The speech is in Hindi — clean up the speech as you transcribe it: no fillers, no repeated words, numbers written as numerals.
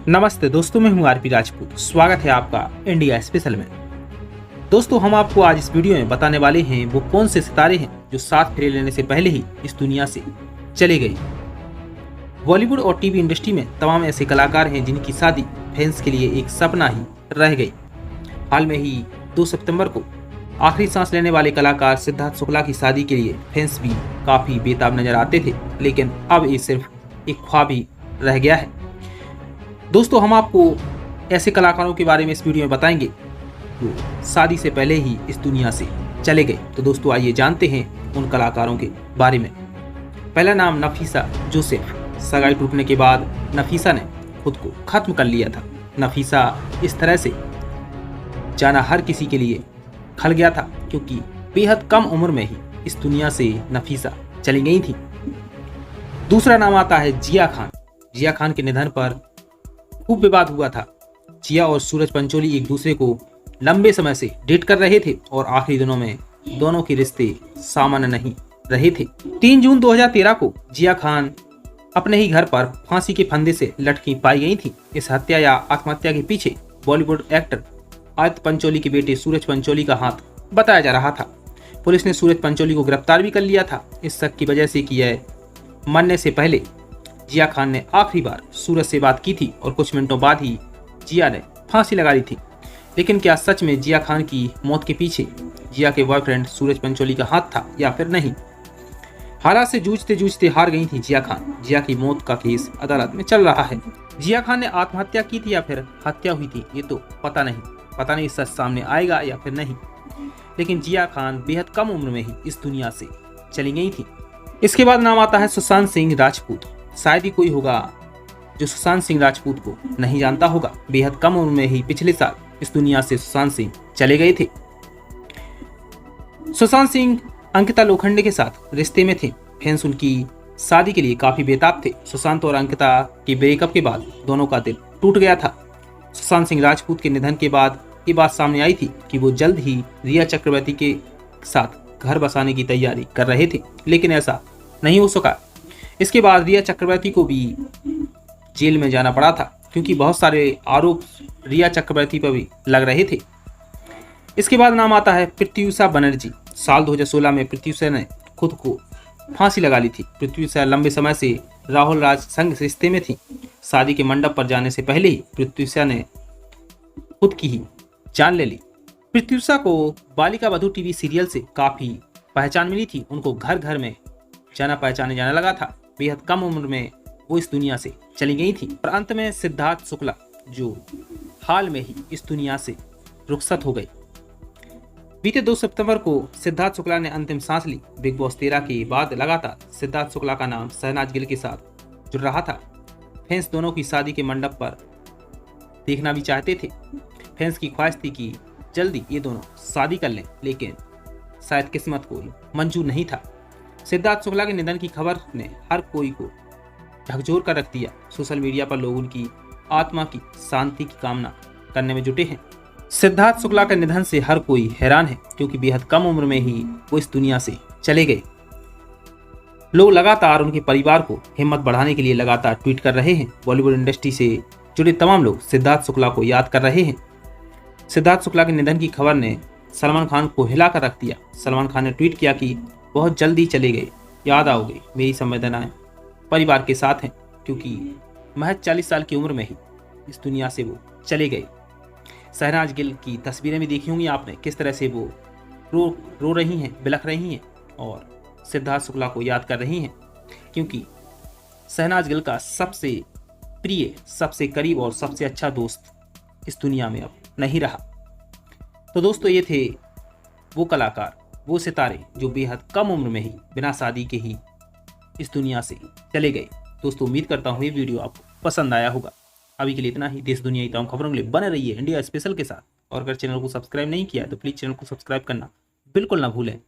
नमस्ते दोस्तों, मैं हूं आरपी राजपूत। स्वागत है आपका इंडिया स्पेशल में। दोस्तों, हम आपको आज इस वीडियो में बताने वाले हैं वो कौन से सितारे हैं जो 7 फेरे लेने से पहले ही इस दुनिया से चले गए। बॉलीवुड और टीवी इंडस्ट्री में तमाम ऐसे कलाकार हैं जिनकी शादी फैंस के लिए एक सपना ही रह गई। हाल में ही 2 सितंबर को आखिरी सांस लेने वाले कलाकार सिद्धार्थ शुक्ला की शादी के लिए फैंस भी काफी बेताब नजर आते थे, लेकिन अब ये सिर्फ एक ख्वाब ही रह गया है। दोस्तों, हम आपको ऐसे कलाकारों के बारे में इस वीडियो में बताएंगे जो शादी से पहले ही इस दुनिया से चले गए। तो दोस्तों, आइए जानते हैं उन कलाकारों के बारे में। पहला नाम नफीसा जोसेफ। सगाई टूटने के बाद नफीसा ने खुद को खत्म कर लिया था। नफीसा इस तरह से जाना हर किसी के लिए खल गया था क्योंकि बेहद कम उम्र में ही इस दुनिया से नफीसा चली गई थी। दूसरा नाम आता है जिया खान। जिया खान के निधन पर खूब विवाद हुआ था। जिया और सूरज पंचोली एक दूसरे को लंबे समय से डेट कर रहे थे और आखिरी दिनों में दोनों के रिश्ते सामान्य नहीं रहे थे। 3 जून 2013 को जिया खान अपने ही घर पर फांसी के फंदे से लटकी पाई गई थी। इस हत्या या आत्महत्या के पीछे बॉलीवुड एक्टर आदित्य पंचोली के बेटे सूरज पंचोली का हाथ बताया जा रहा था। पुलिस ने सूरज पंचोली को गिरफ्तार भी कर लिया था, इस शक की वजह से कि यह मरने से पहले जिया खान ने आखिरी बार सूरज से बात की थी और कुछ मिनटों बाद ही जिया ने फांसी लगा ली थी। लेकिन क्या सच में जिया खान की मौत के पीछे जिया के बॉयफ्रेंड सूरज पंचोली का हाथ था या फिर नहीं? हालात से जूझते जूझते हार गई थी जिया खान। जिया की मौत का केस अदालत में चल रहा है। जिया खान ने आत्महत्या की थी या फिर हत्या हुई थी, ये तो पता नहीं सच सामने आएगा या फिर नहीं। लेकिन जिया खान बेहद कम उम्र में ही इस दुनिया से चली गई थी। इसके बाद नाम आता है सुशांत सिंह राजपूत। शायद ही कोई होगा जो सुशांत सिंह राजपूत को नहीं जानता होगा। बेहद कम उम्र में ही पिछले साल इस दुनिया से सुशांत सिंह चले गए थे। सुशांत सिंह अंकिता लोखंडे के साथ रिश्ते में थे। फैंस उनकी शादी के लिए काफी बेताब थे। सुशांत और अंकिता के ब्रेकअप के बाद दोनों का दिल टूट गया था। सुशांत सिंह राजपूत के निधन के बाद ये बात सामने आई थी कि वो जल्द ही रिया चक्रवर्ती के साथ घर बसाने की तैयारी कर रहे थे, लेकिन ऐसा नहीं हो सका। इसके बाद रिया चक्रवर्ती को भी जेल में जाना पड़ा था क्योंकि बहुत सारे आरोप रिया चक्रवर्ती पर भी लग रहे थे। इसके बाद नाम आता है प्रत्युषा बनर्जी। साल 2016 में प्रत्युषा ने खुद को फांसी लगा ली थी। प्रत्युषा लंबे समय से राहुल राज संग रिश्ते में थी। शादी के मंडप पर जाने से पहले ही प्रत्युषा ने खुद की ही जान ले ली। प्रत्युषा को बालिका वधू टीवी सीरियल से काफी पहचान मिली थी। उनको घर घर में जाना पहचाने जाने लगा था। बेहद कम उम्र में वो इस दुनिया से चली गई थी। और अंत में सिद्धार्थ शुक्ला जो हाल में ही इस दुनिया से रुखसत हो गए। बीते 2 सितंबर को सिद्धार्थ शुक्ला ने अंतिम सांस ली। बिग बॉस 13 के बाद लगातार सिद्धार्थ शुक्ला का नाम शहनाज गिल के साथ जुड़ रहा था। फैंस दोनों की शादी के मंडप पर देखना भी चाहते थे। फैंस की ख्वाहिश थी कि जल्दी ये दोनों शादी कर लें, लेकिन शायद किस्मत को मंजूर नहीं था। सिद्धार्थ शुक्ला के निधन की खबर ने हर कोई को झकझोर कर रख दिया। सोशल मीडिया पर लोग उनकी आत्मा की शांति की कामना करने में जुटे हैं। सिद्धार्थ शुक्ला के निधन से हर कोई हैरान है क्योंकि बेहद कम उम्र में ही वो इस दुनिया से चले गए। लोग लगातार उनके परिवार को हिम्मत बढ़ाने के लिए लगातार ट्वीट कर रहे हैं। बॉलीवुड इंडस्ट्री से जुड़े तमाम लोग सिद्धार्थ शुक्ला को याद कर रहे हैं। सिद्धार्थ शुक्ला के निधन की खबर ने सलमान खान को हिला कर रख दिया। सलमान खान ने ट्वीट किया कि बहुत जल्दी चले गए, याद आओगे, मेरी संवेदनाएं परिवार के साथ हैं, क्योंकि महज 40 साल की उम्र में ही इस दुनिया से वो चले गए। शहनाज गिल की तस्वीरें भी देखी होंगी आपने, किस तरह से वो रो रही हैं, बिलख रही हैं और सिद्धार्थ शुक्ला को याद कर रही हैं, क्योंकि शहनाज गिल का सबसे प्रिय, सबसे करीब और सबसे अच्छा दोस्त इस दुनिया में अब नहीं रहा। तो दोस्तों, ये थे वो कलाकार, वो सितारे जो बेहद कम उम्र में ही बिना शादी के ही इस दुनिया से चले गए। दोस्तों, उम्मीद करता हूँ ये वीडियो आपको पसंद आया होगा। अभी के लिए इतना ही। देश दुनिया की तमाम खबरों के लिए बने रहिए इंडिया स्पेशल के साथ। और अगर चैनल को सब्सक्राइब नहीं किया तो प्लीज़ चैनल को सब्सक्राइब करना बिल्कुल ना भूलें।